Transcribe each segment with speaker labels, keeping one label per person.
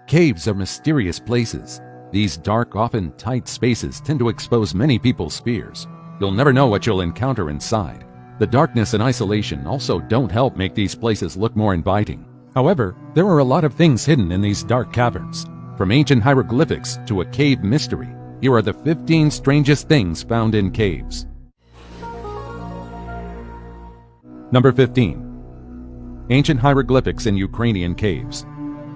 Speaker 1: Caves are mysterious places. These dark, often tight spaces tend to expose many people's fears. You'll never know what you'll encounter inside. The darkness and isolation also don't help make these places look more inviting. However, there are a lot of things hidden in these dark caverns. From ancient hieroglyphics to a cave mystery, here are the 15 strangest things found in caves. Number 15. Ancient hieroglyphics in Ukrainian caves.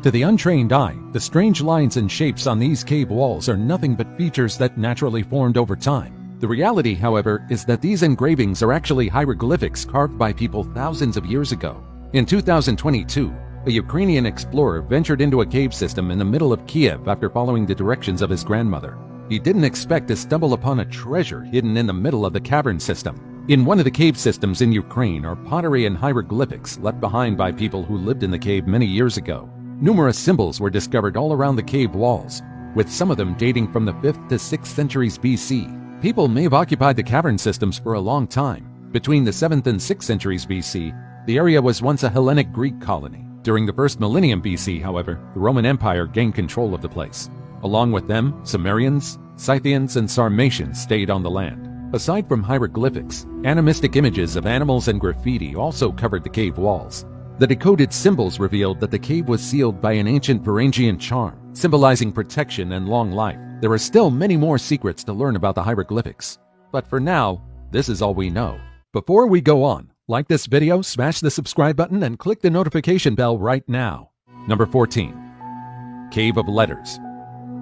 Speaker 1: To the untrained eye, the strange lines and shapes on these cave walls are nothing but features that naturally formed over time. The reality, however, is that these engravings are actually hieroglyphics carved by people thousands of years ago. In 2022, a Ukrainian explorer ventured into a cave system in the middle of Kiev after following the directions of his grandmother. He didn't expect to stumble upon a treasure hidden in the middle of the cavern system. In one of the cave systems in Ukraine are pottery and hieroglyphics left behind by people who lived in the cave many years ago. Numerous symbols were discovered all around the cave walls, with some of them dating from the 5th to 6th centuries BC. People may have occupied the cavern systems for a long time. Between the 7th and 6th centuries BC, the area was once a Hellenic Greek colony. During the first millennium BC, however, the Roman Empire gained control of the place. Along with them, Sumerians, Scythians, and Sarmatians stayed on the land. Aside from hieroglyphics, animistic images of animals and graffiti also covered the cave walls. The decoded symbols revealed that the cave was sealed by an ancient Varangian charm, symbolizing protection and long life. There are still many more secrets to learn about the hieroglyphics. But for now, this is all we know. Before we go on, like this video, smash the subscribe button, and click the notification bell right now. Number 14. Cave of Letters.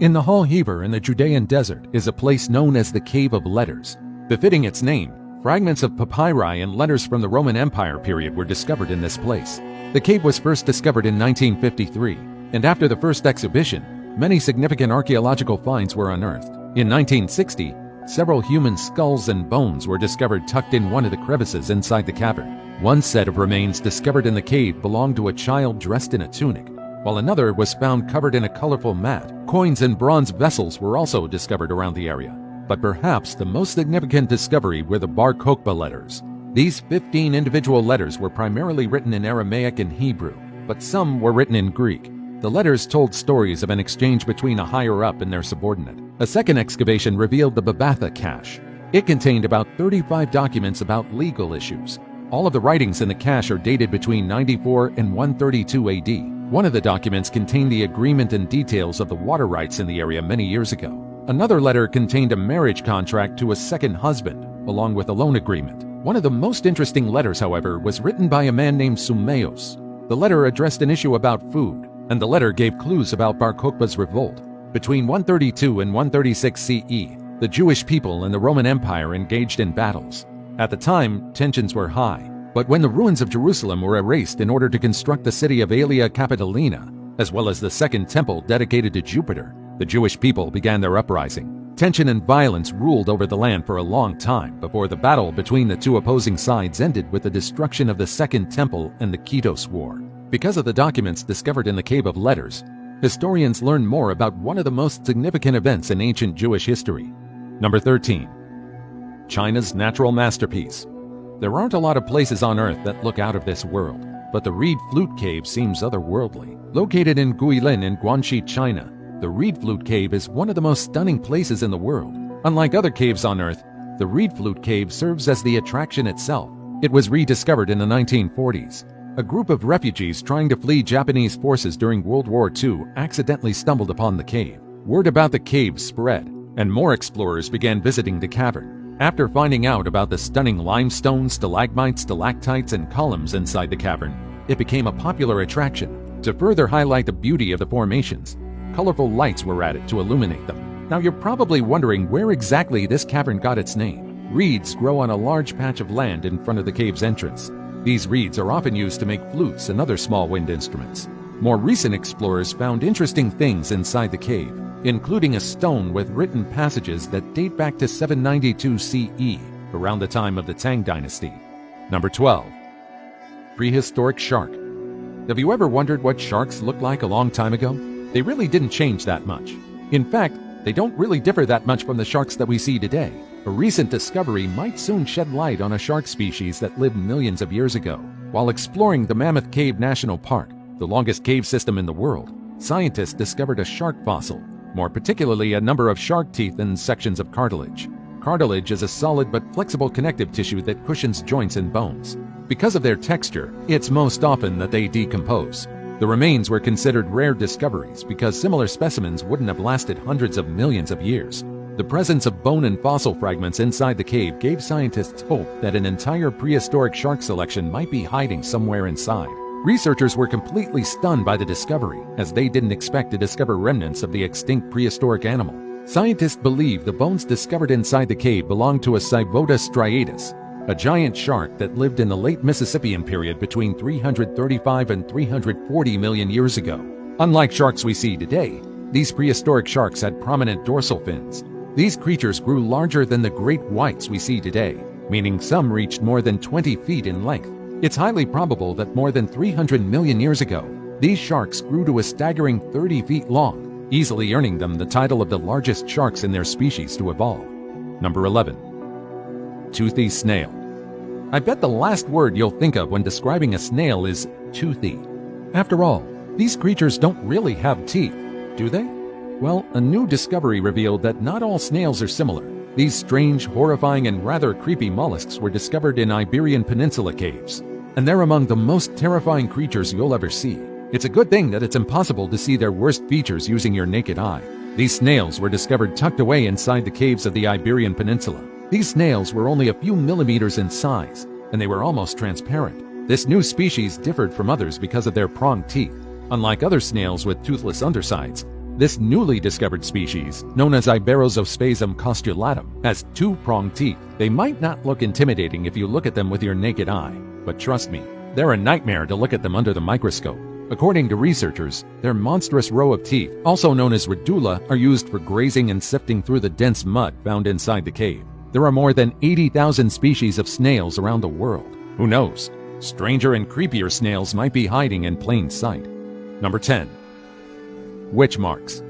Speaker 1: In the Hal Heber in the Judean desert is a place known as the Cave of Letters. Befitting its name, fragments of papyri and letters from the Roman Empire period were discovered in this place. The cave was first discovered in 1953, and after the first exhibition, many significant archaeological finds were unearthed. In 1960, several human skulls and bones were discovered tucked in one of the crevices inside the cavern. One set of remains discovered in the cave belonged to a child dressed in a tunic, while another was found covered in a colorful mat. Coins and bronze vessels were also discovered around the area. But perhaps the most significant discovery were the Bar Kokhba letters. These 15 individual letters were primarily written in Aramaic and Hebrew, but some were written in Greek. The letters told stories of an exchange between a higher-up and their subordinate. A second excavation revealed the Babatha cache. It contained about 35 documents about legal issues. All of the writings in the cache are dated between 94 and 132 AD. One of the documents contained the agreement and details of the water rights in the area many years ago. Another letter contained a marriage contract to a second husband, along with a loan agreement. One of the most interesting letters, however, was written by a man named Sumeos. The letter addressed an issue about food, and the letter gave clues about Bar Kokhba's revolt. Between 132 and 136 CE, the Jewish people and the Roman Empire engaged in battles. At the time, tensions were high, but when the ruins of Jerusalem were erased in order to construct the city of Aelia Capitolina, as well as the second temple dedicated to Jupiter, the Jewish people began their uprising. Tension and violence ruled over the land for a long time before the battle between the two opposing sides ended with the destruction of the Second Temple and the Kitos War. Because of the documents discovered in the Cave of Letters, historians learn more about one of the most significant events in ancient Jewish history. Number 13. China's natural masterpiece. There aren't a lot of places on Earth that look out of this world, but the Reed Flute Cave seems otherworldly. Located in Guilin in Guangxi, China, the Reed Flute Cave is one of the most stunning places in the world. Unlike other caves on Earth, the Reed Flute Cave serves as the attraction itself. It was rediscovered in the 1940s. A group of refugees trying to flee Japanese forces during World War II accidentally stumbled upon the cave. Word about the cave spread, and more explorers began visiting the cavern. After finding out about the stunning limestone, stalagmites, stalactites, and columns inside the cavern, it became a popular attraction. To further highlight the beauty of the formations, colorful lights were added to illuminate them. Now you're probably wondering where exactly this cavern got its name. Reeds grow on a large patch of land in front of the cave's entrance. These reeds are often used to make flutes and other small wind instruments. More recent explorers found interesting things inside the cave, including a stone with written passages that date back to 792 CE, around the time of the Tang Dynasty. Number 12. Prehistoric shark. Have you ever wondered what sharks looked like a long time ago? They really didn't change that much. In fact, they don't really differ that much from the sharks that we see today. A recent discovery might soon shed light on a shark species that lived millions of years ago. While exploring the Mammoth Cave National Park, the longest cave system in the world, scientists discovered a shark fossil, more particularly a number of shark teeth and sections of cartilage. Cartilage is a solid but flexible connective tissue that cushions joints and bones. Because of their texture, it's most often that they decompose. The remains were considered rare discoveries because similar specimens wouldn't have lasted hundreds of millions of years. The presence of bone and fossil fragments inside the cave gave scientists hope that an entire prehistoric shark selection might be hiding somewhere inside. Researchers were completely stunned by the discovery, as they didn't expect to discover remnants of the extinct prehistoric animal. Scientists believe the bones discovered inside the cave belonged to a Cyvoda striatus, a giant shark that lived in the late Mississippian period between 335 and 340 million years ago. Unlike sharks we see today, these prehistoric sharks had prominent dorsal fins. These creatures grew larger than the great whites we see today, meaning some reached more than 20 feet in length. It's highly probable that more than 300 million years ago, these sharks grew to a staggering 30 feet long, easily earning them the title of the largest sharks in their species to evolve. Number 11. Toothy snail. I bet the last word you'll think of when describing a snail is toothy. After all, these creatures don't really have teeth, do they? Well, a new discovery revealed that not all snails are similar. These strange, horrifying, and rather creepy mollusks were discovered in Iberian Peninsula caves, and they're among the most terrifying creatures you'll ever see. It's a good thing that it's impossible to see their worst features using your naked eye. These snails were discovered tucked away inside the caves of the Iberian Peninsula. These snails were only a few millimeters in size, and they were almost transparent. This new species differed from others because of their pronged teeth. Unlike other snails with toothless undersides, this newly discovered species, known as Iberozospasm costulatum, has two pronged teeth. They might not look intimidating if you look at them with your naked eye, but trust me, they're a nightmare to look at them under the microscope. According to researchers, their monstrous row of teeth, also known as radula, are used for grazing and sifting through the dense mud found inside the cave. There are more than 80,000 species of snails around the world. Who knows? Stranger and creepier snails might be hiding in plain sight. Number 10. Witch marks.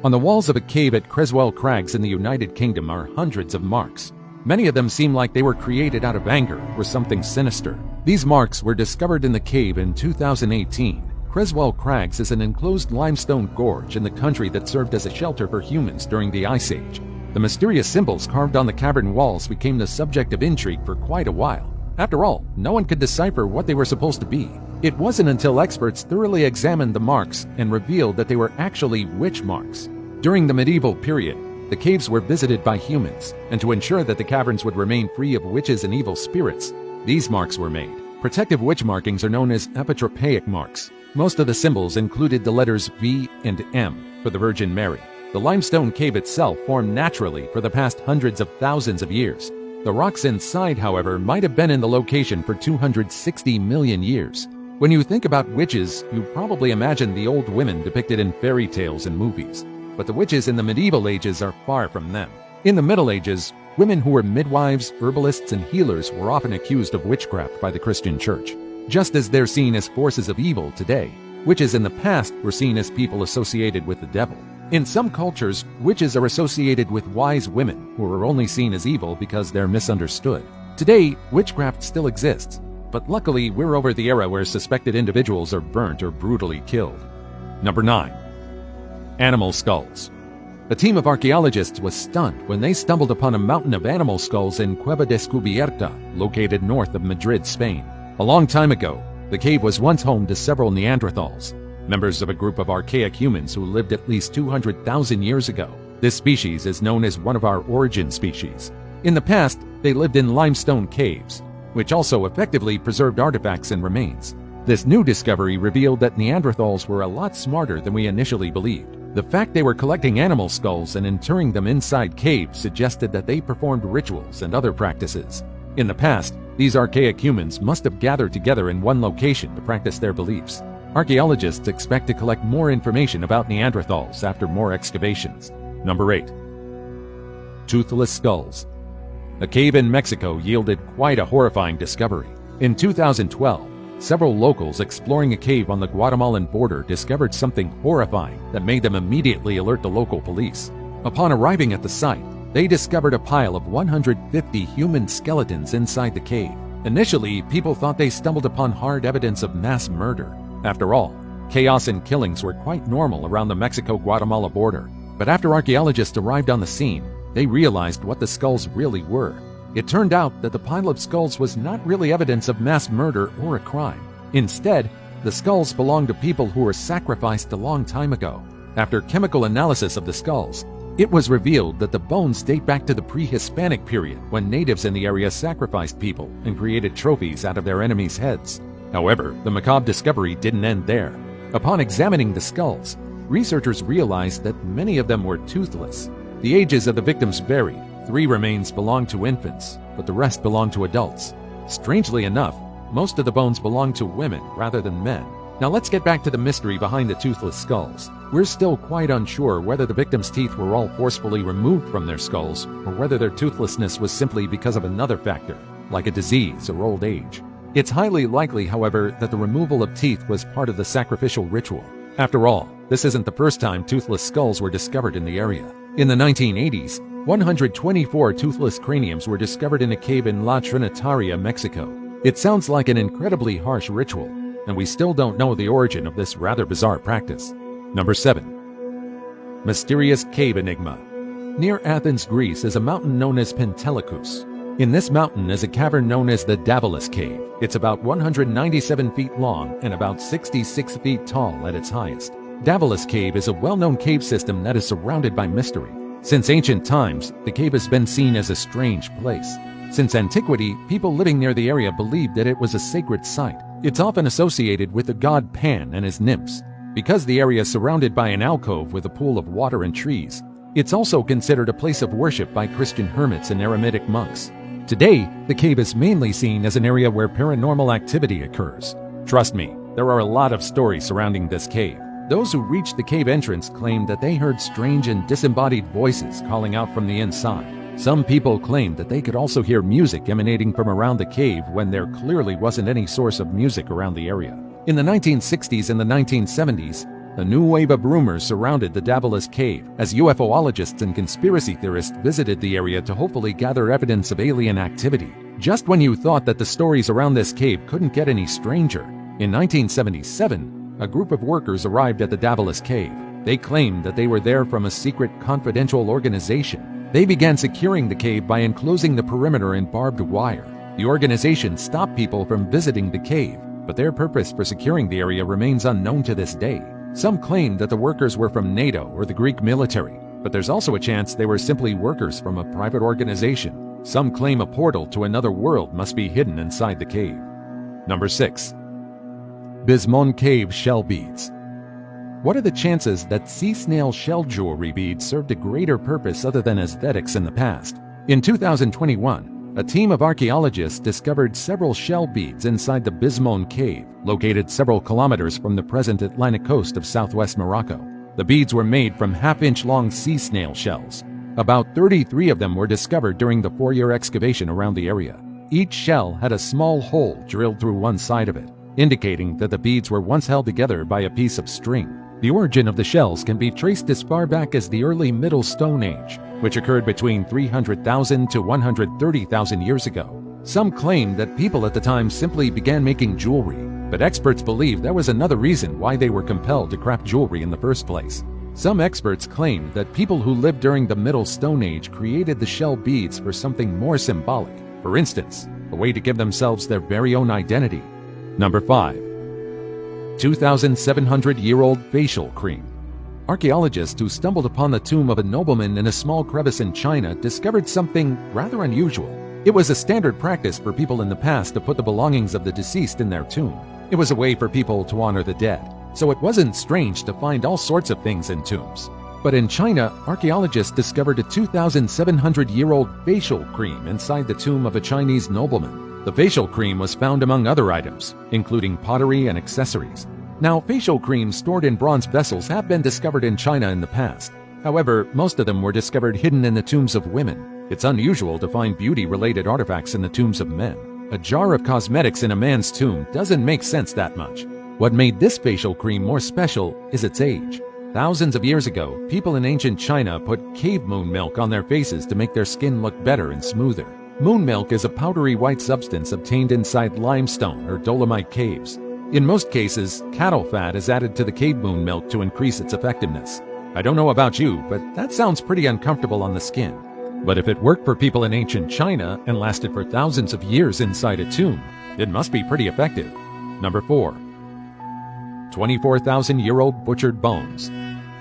Speaker 1: On the walls of a cave at Creswell Crags in the United Kingdom are hundreds of marks. Many of them seem like they were created out of anger or something sinister. These marks were discovered in the cave in 2018. Creswell Crags is an enclosed limestone gorge in the country that served as a shelter for humans during the Ice Age. The mysterious symbols carved on the cavern walls became the subject of intrigue for quite a while. After all, no one could decipher what they were supposed to be. It wasn't until experts thoroughly examined the marks and revealed that they were actually witch marks. During the medieval period, the caves were visited by humans, and to ensure that the caverns would remain free of witches and evil spirits, these marks were made. Protective witch markings are known as apotropaic marks. Most of the symbols included the letters V and M for the Virgin Mary. The limestone cave itself formed naturally for the past hundreds of thousands of years. The rocks inside, however, might have been in the location for 260 million years. When you think about witches, you probably imagine the old women depicted in fairy tales and movies. But the witches in the medieval ages are far from them. In the Middle Ages, women who were midwives, herbalists, and healers were often accused of witchcraft by the Christian Church. Just as they're seen as forces of evil today, witches in the past were seen as people associated with the devil. In some cultures, witches are associated with wise women who are only seen as evil because they're misunderstood. Today, witchcraft still exists, but luckily we're over the era where suspected individuals are burnt or brutally killed. Number 9. Animal skulls. A team of archaeologists was stunned when they stumbled upon a mountain of animal skulls in Cueva Descubierta, located north of Madrid, Spain. A long time ago, the cave was once home to several Neanderthals, members of a group of archaic humans who lived at least 200,000 years ago. This species is known as one of our origin species. In the past, they lived in limestone caves, which also effectively preserved artifacts and remains. This new discovery revealed that Neanderthals were a lot smarter than we initially believed. The fact they were collecting animal skulls and interring them inside caves suggested that they performed rituals and other practices. In the past, these archaic humans must have gathered together in one location to practice their beliefs. Archaeologists expect to collect more information about Neanderthals after more excavations. Number 8. Toothless skulls. A cave in Mexico yielded quite a horrifying discovery. In 2012, several locals exploring a cave on the Guatemalan border discovered something horrifying that made them immediately alert the local police. Upon arriving at the site, they discovered a pile of 150 human skeletons inside the cave. Initially, people thought they stumbled upon hard evidence of mass murder. After all, Chaos and killings were quite normal around the Mexico-Guatemala border. But after archaeologists arrived on the scene, they realized what the skulls really were. It turned out that the pile of skulls was not really evidence of mass murder or a crime. Instead, the skulls belonged to people who were sacrificed a long time ago. After chemical analysis of the skulls, it was revealed that the bones date back to the pre-Hispanic period when natives in the area sacrificed people and created trophies out of their enemies' heads. However, the macabre discovery didn't end there. Upon examining the skulls, researchers realized that many of them were toothless. The ages of the victims varied. 3 remains belonged to infants, but the rest belonged to adults. Strangely enough, most of the bones belonged to women rather than men. Now let's get back to the mystery behind the toothless skulls. We're still quite unsure whether the victims' teeth were all forcefully removed from their skulls or whether their toothlessness was simply because of another factor, like a disease or old age. It's highly likely, however, that the removal of teeth was part of the sacrificial ritual. After all, this isn't the first time toothless skulls were discovered in the area. In the 1980s, 124 toothless craniums were discovered in a cave in La Trinitaria, Mexico. It sounds like an incredibly harsh ritual, and we still don't know the origin of this rather bizarre practice. Number 7. Mysterious Cave Enigma. Near Athens, Greece is a mountain known as Pentelicus. In this mountain is a cavern known as the Daedalus Cave. It's about 197 feet long and about 66 feet tall at its highest. Daedalus Cave is a well-known cave system that is surrounded by mystery. Since ancient times, the cave has been seen as a strange place. Since antiquity, people living near the area believed that it was a sacred site. It's often associated with the god Pan and his nymphs. Because the area is surrounded by an alcove with a pool of water and trees, it's also considered a place of worship by Christian hermits and Eremitic monks. Today, the cave is mainly seen as an area where paranormal activity occurs. Trust me, there are a lot of stories surrounding this cave. Those who reached the cave entrance claimed that they heard strange and disembodied voices calling out from the inside. Some people claimed that they could also hear music emanating from around the cave when there clearly wasn't any source of music around the area. In the 1960s and the 1970s, a new wave of rumors surrounded the Daedalus Cave as UFOologists and conspiracy theorists visited the area to hopefully gather evidence of alien activity. Just when you thought that the stories around this cave couldn't get any stranger, in 1977, a group of workers arrived at the Daedalus Cave. They claimed that they were there from a secret confidential organization. They began securing the cave by enclosing the perimeter in barbed wire. The organization stopped people from visiting the cave, but their purpose for securing the area remains unknown to this day. Some claim that the workers were from NATO or the Greek military, but there's also a chance they were simply workers from a private organization. Some claim a portal to another world must be hidden inside the cave. Number 6. Bismon Cave Shell Beads. What are the chances that sea snail shell jewelry beads served a greater purpose other than aesthetics in the past? In 2021, a team of archaeologists discovered several shell beads inside the Bismon Cave, located several kilometers from the present Atlantic coast of southwest Morocco. The beads were made from half-inch long sea snail shells. About 33 of them were discovered during the 4-year excavation around the area. Each shell had a small hole drilled through one side of it, indicating that the beads were once held together by a piece of string. The origin of the shells can be traced as far back as the early Middle Stone Age, which occurred between 300,000 to 130,000 years ago. Some claim that people at the time simply began making jewelry, but experts believe there was another reason why they were compelled to craft jewelry in the first place. Some experts claim that people who lived during the Middle Stone Age created the shell beads for something more symbolic. For instance, a way to give themselves their very own identity. Number 5. 2,700-year-old facial cream. Archaeologists who stumbled upon the tomb of a nobleman in a small crevice in China discovered something rather unusual. It was a standard practice for people in the past to put the belongings of the deceased in their tomb. It was a way for people to honor the dead, so it wasn't strange to find all sorts of things in tombs. But in China, archaeologists discovered a 2,700-year-old facial cream inside the tomb of a Chinese nobleman. The facial cream was found among other items, including pottery and accessories. Now, facial creams stored in bronze vessels have been discovered in China in the past. However, most of them were discovered hidden in the tombs of women. It's unusual to find beauty-related artifacts in the tombs of men. A jar of cosmetics in a man's tomb doesn't make sense that much. What made this facial cream more special is its age. Thousands of years ago, people in ancient China put cave moon milk on their faces to make their skin look better and smoother. Moon milk is a powdery white substance obtained inside limestone or dolomite caves. In most cases, cattle fat is added to the cave moon milk to increase its effectiveness. I don't know about you, but that sounds pretty uncomfortable on the skin. But if it worked for people in ancient China and lasted for thousands of years inside a tomb, it must be pretty effective. Number 4. 24,000-year-old butchered bones.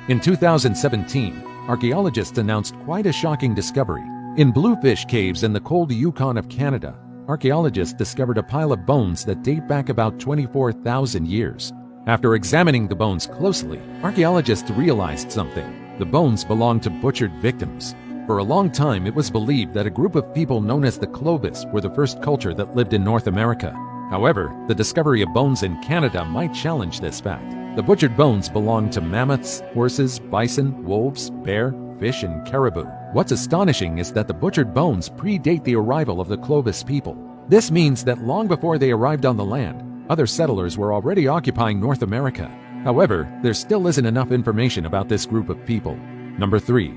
Speaker 1: In 2017, archaeologists announced quite a shocking discovery. In Bluefish Caves in the cold Yukon of Canada, archaeologists discovered a pile of bones that date back about 24,000 years. After examining the bones closely, archaeologists realized something. The bones belonged to butchered victims. For a long time, it was believed that a group of people known as the Clovis were the first culture that lived in North America. However, the discovery of bones in Canada might challenge this fact. The butchered bones belonged to mammoths, horses, bison, wolves, bear, fish, and caribou. What's astonishing is that the butchered bones predate the arrival of the Clovis people. This means that long before they arrived on the land, other settlers were already occupying North America. However, there still isn't enough information about this group of people. Number 3.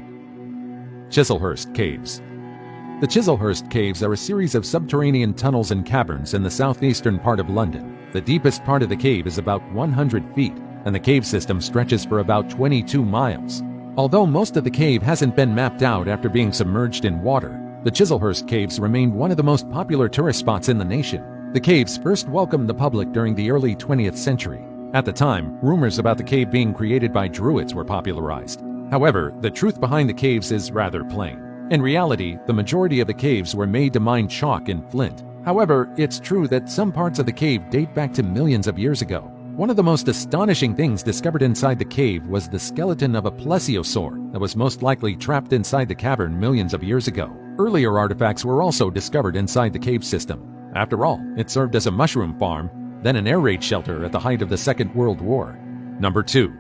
Speaker 1: Chislehurst Caves. The Chislehurst Caves are a series of subterranean tunnels and caverns in the southeastern part of London. The deepest part of the cave is about 100 feet, and the cave system stretches for about 22 miles. Although most of the cave hasn't been mapped out after being submerged in water, the Chislehurst Caves remain one of the most popular tourist spots in the nation. The caves first welcomed the public during the early 20th century. At the time, rumors about the cave being created by Druids were popularized. However, the truth behind the caves is rather plain. In reality, the majority of the caves were made to mine chalk and flint. However, it's true that some parts of the cave date back to millions of years ago. One of the most astonishing things discovered inside the cave was the skeleton of a plesiosaur that was most likely trapped inside the cavern millions of years ago. Earlier artifacts were also discovered inside the cave system. After all, it served as a mushroom farm, then an air raid shelter at the height of the Second World War. Number 2.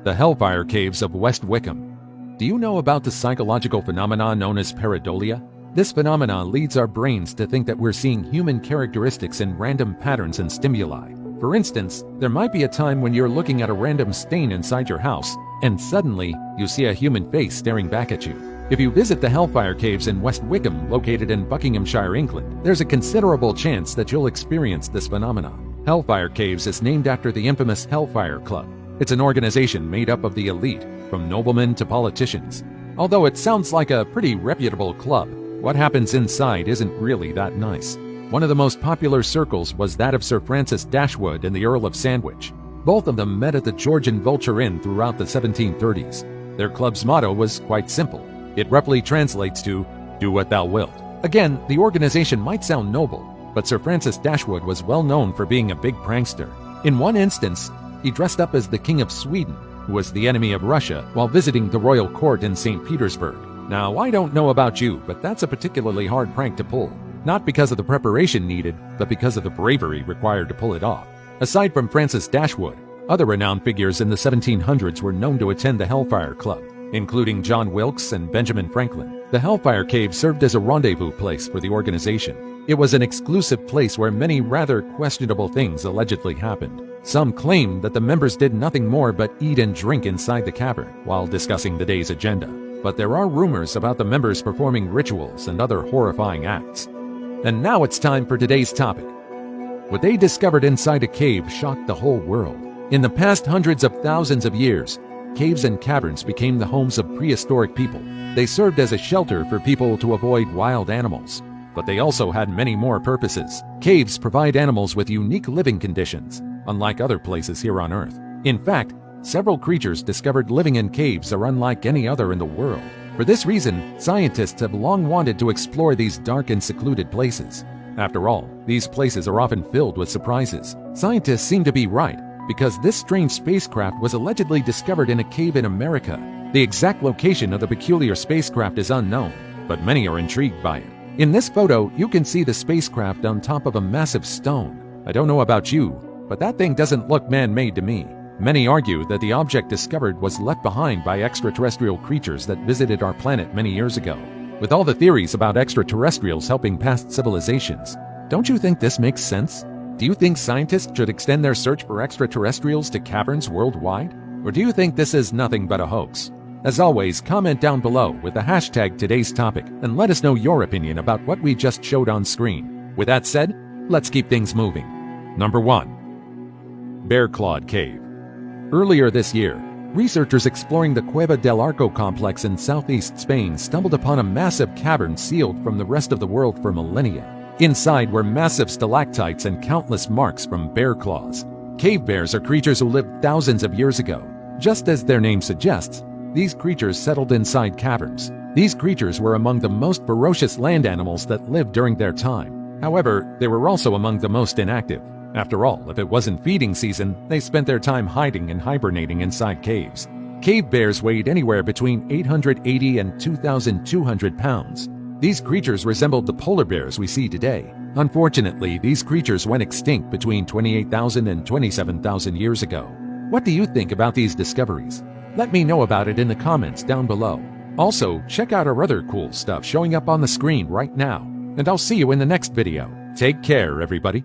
Speaker 1: The Hellfire Caves of West Wickham. Do you know about the psychological phenomenon known as pareidolia? This phenomenon leads our brains to think that we're seeing human characteristics in random patterns and stimuli. For instance, there might be a time when you're looking at a random stain inside your house, and suddenly you see a human face staring back at you. If you visit the Hellfire Caves in West Wickham, located in Buckinghamshire, England, there's a considerable chance that you'll experience this phenomenon. Hellfire Caves is named after the infamous Hellfire Club. It's an organization made up of the elite, from noblemen to politicians. Although it sounds like a pretty reputable club, what happens inside isn't really that nice. One of the most popular circles was that of Sir Francis Dashwood and the Earl of Sandwich. Both of them met at the George and Vulture Inn throughout the 1730s. Their club's motto was quite simple. It roughly translates to, "Do what thou wilt." Again, the organization might sound noble, but Sir Francis Dashwood was well known for being a big prankster. In one instance, he dressed up as the King of Sweden, who was the enemy of Russia, while visiting the royal court in St. Petersburg. Now, I don't know about you, but that's a particularly hard prank to pull. Not because of the preparation needed, but because of the bravery required to pull it off. Aside from Francis Dashwood, other renowned figures in the 1700s were known to attend the Hellfire Club, including John Wilkes and Benjamin Franklin. The Hellfire Cave served as a rendezvous place for the organization. It was an exclusive place where many rather questionable things allegedly happened. Some claimed that the members did nothing more but eat and drink inside the cavern while discussing the day's agenda. But there are rumors about the members performing rituals and other horrifying acts. And now it's time for today's topic. What they discovered inside a cave shocked the whole world. In the past hundreds of thousands of years, caves and caverns became the homes of prehistoric people. They served as a shelter for people to avoid wild animals. But they also had many more purposes. Caves provide animals with unique living conditions, unlike other places here on Earth. In fact, several creatures discovered living in caves are unlike any other in the world. For this reason, scientists have long wanted to explore these dark and secluded places. After all, these places are often filled with surprises. Scientists seem to be right, because this strange spacecraft was allegedly discovered in a cave in America. The exact location of the peculiar spacecraft is unknown, but many are intrigued by it. In this photo, you can see the spacecraft on top of a massive stone. I don't know about you, but that thing doesn't look man-made to me. Many argue that the object discovered was left behind by extraterrestrial creatures that visited our planet many years ago. With all the theories about extraterrestrials helping past civilizations, don't you think this makes sense? Do you think scientists should extend their search for extraterrestrials to caverns worldwide? Or do you think this is nothing but a hoax? As always, comment down below with the hashtag today's topic and let us know your opinion about what we just showed on screen. With that said, let's keep things moving. Number 1. Bear-clawed cave. Earlier this year, researchers exploring the Cueva del Arco complex in southeast Spain stumbled upon a massive cavern sealed from the rest of the world for millennia. Inside were massive stalactites and countless marks from bear claws. Cave bears are creatures who lived thousands of years ago. Just as their name suggests, these creatures settled inside caverns. These creatures were among the most ferocious land animals that lived during their time. However, they were also among the most inactive. After all, if it wasn't feeding season, they spent their time hiding and hibernating inside caves. Cave bears weighed anywhere between 880 and 2,200 pounds. These creatures resembled the polar bears we see today. Unfortunately, these creatures went extinct between 28,000 and 27,000 years ago. What do you think about these discoveries? Let me know about it in the comments down below. Also, check out our other cool stuff showing up on the screen right now. And I'll see you in the next video. Take care, everybody.